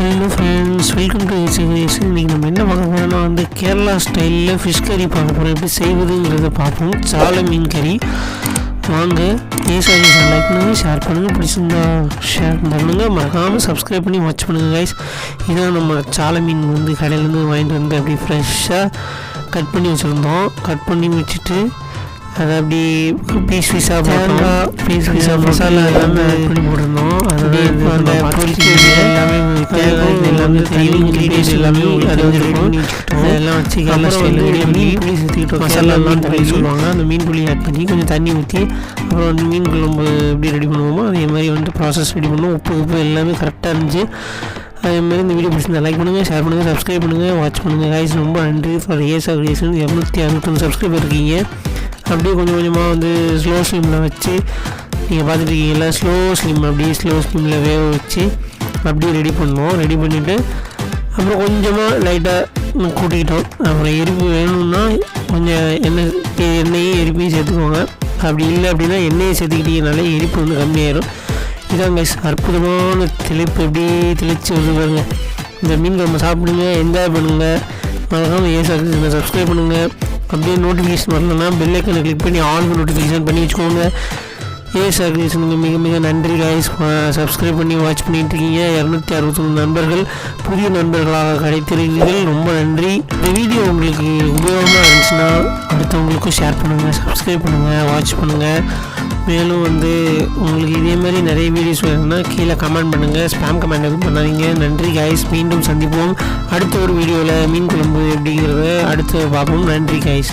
Hello friends, welcome to ASR creation. இன்றைக்கி நம்ம என்ன பார்க்க போகிறோம்னா கேரளா ஸ்டைலில் ஃபிஷ் கறி பார்க்க போகிறோம். எப்படி செய்வதுங்கிறத பார்ப்போம். சாலை மீன் கறி. வாங்க, ஏஎஸ்ஆர்கிரியேஷன் லைக் பண்ணுங்கள், ஷேர் பண்ணுங்கள், பிடிச்சிருந்தா ஷேர் பண்ணுங்கள், மறக்காமல் சப்ஸ்கிரைப் பண்ணி வாட்ச் பண்ணுங்கள் கைஸ். இதான் நம்ம சாலை மீன் கடையிலேருந்து வாங்கிட்டு வந்து அப்படி ஃப்ரெஷ்ஷாக கட் பண்ணி வச்சுருந்தோம். கட் பண்ணி வச்சுட்டு அதை அப்படி பீஸ் பீஸாக போட்டோம். பீஸ் பீஸாக மசாலா எல்லாமே ஆட் பண்ணி போட்டிருந்தோம். அதோட அந்த பொரிச்சு எல்லாமே எல்லாமே இன்க்ரீடியன்ஸ் எல்லாமே அறிஞ்சிருக்கோம். அதெல்லாம் வச்சு கேரளா ஸ்டைலில் மீன் புளி சேர்த்துக்கிட்டோம். மசாலாலாம் புளி சொல்லுவாங்க. அந்த மீன் புளி ஆட் பண்ணி கொஞ்சம் தண்ணி ஊற்றி அப்புறம் வந்து மீன் குழம்பு எப்படி ரெடி பண்ணுவோமோ அதே மாதிரி ப்ராசஸ் ரெடி பண்ணுவோம். உப்பு எல்லாமே கரெக்டாக இருந்துச்சு. அதேமாதிரி இந்த வீடியோ பிடிச்சிருந்தா லைக் பண்ணுங்கள், ஷேர் பண்ணுங்கள், சப்ஸ்கிரைப் பண்ணுங்கள், வாட்ச் பண்ணுங்கள் கைஸ். ரொம்ப நன்றி ஃபார் ஏஎஸ்ஆர்கிரியேஷன். 261 சப்ஸ்கிரைபர் இருக்கீங்க. அப்படியே கொஞ்சம் கொஞ்சமாக ஸ்லோ ஸ்லிமில் வச்சு நீங்கள் பார்த்துட்டு இருக்கீங்களா, ஸ்லோ ஸ்லிமில் வேக வச்சு அப்படியே ரெடி பண்ணோம். ரெடி பண்ணிவிட்டு அப்புறம் கொஞ்சமாக லைட்டாக கூட்டிக்கிட்டோம். அப்புறம் எரிப்பு வேணும்னா கொஞ்சம் எண்ணெயும் எரிப்பையும் சேர்த்துக்கோங்க. அப்படி இல்லை அப்படின்னா எண்ணெயை சேர்த்துக்கிட்டீங்கனாலே எரிப்பு கம்மியாயிடும். இதான் கைஸ், அற்புதமான திளைப்பு எப்படி திளைச்சி வந்து பாருங்க. இந்த மீன் நம்ம சாப்பிடுங்க, என்ஜாய் பண்ணுங்கள். மறக்காமல் ஏஎஸ்ஆர்கிரியேஷனை சப்ஸ்கிரைப் பண்ணுங்கள். அப்படியே நோட்டிஃபிகேஷன் வரலன்னா பெல் ஐக்கனை கிளிக் பண்ணி ஆல் நோட்டிஃபிகேஷன் பண்ணி வச்சுக்கோங்க. ஏஎஸ்ஆர்கிரியேஷனுக்கு மிக மிக நன்றி கைஸ். சப்ஸ்கிரைப் பண்ணி வாட்ச் பண்ணிட்டு இருக்கீங்க. 261 நண்பர்கள் புதிய நண்பர்களாக கிடைத்திருக்கிறீர்கள். ரொம்ப நன்றி. இந்த வீடியோ உங்களுக்கு உபயோகமாக இருந்துச்சுன்னா அடுத்தவங்களுக்கும் ஷேர் பண்ணுங்கள், சப்ஸ்கிரைப் பண்ணுங்கள், வாட்ச் பண்ணுங்கள். மேலும் உங்களுக்கு இதே மாதிரி நிறைய வீடியோஸ் வேணும்னா கீழே கமெண்ட் பண்ணுங்கள். ஸ்பாம் கமெண்ட் எதுவும் பண்ணாதீங்க. நன்றி கைஸ். மீண்டும் சந்திப்போம். அடுத்த ஒரு வீடியோவில் மீன் குழம்பு எப்படிங்கிறத அடுத்து பார்ப்போம். நன்றி கைஸ்.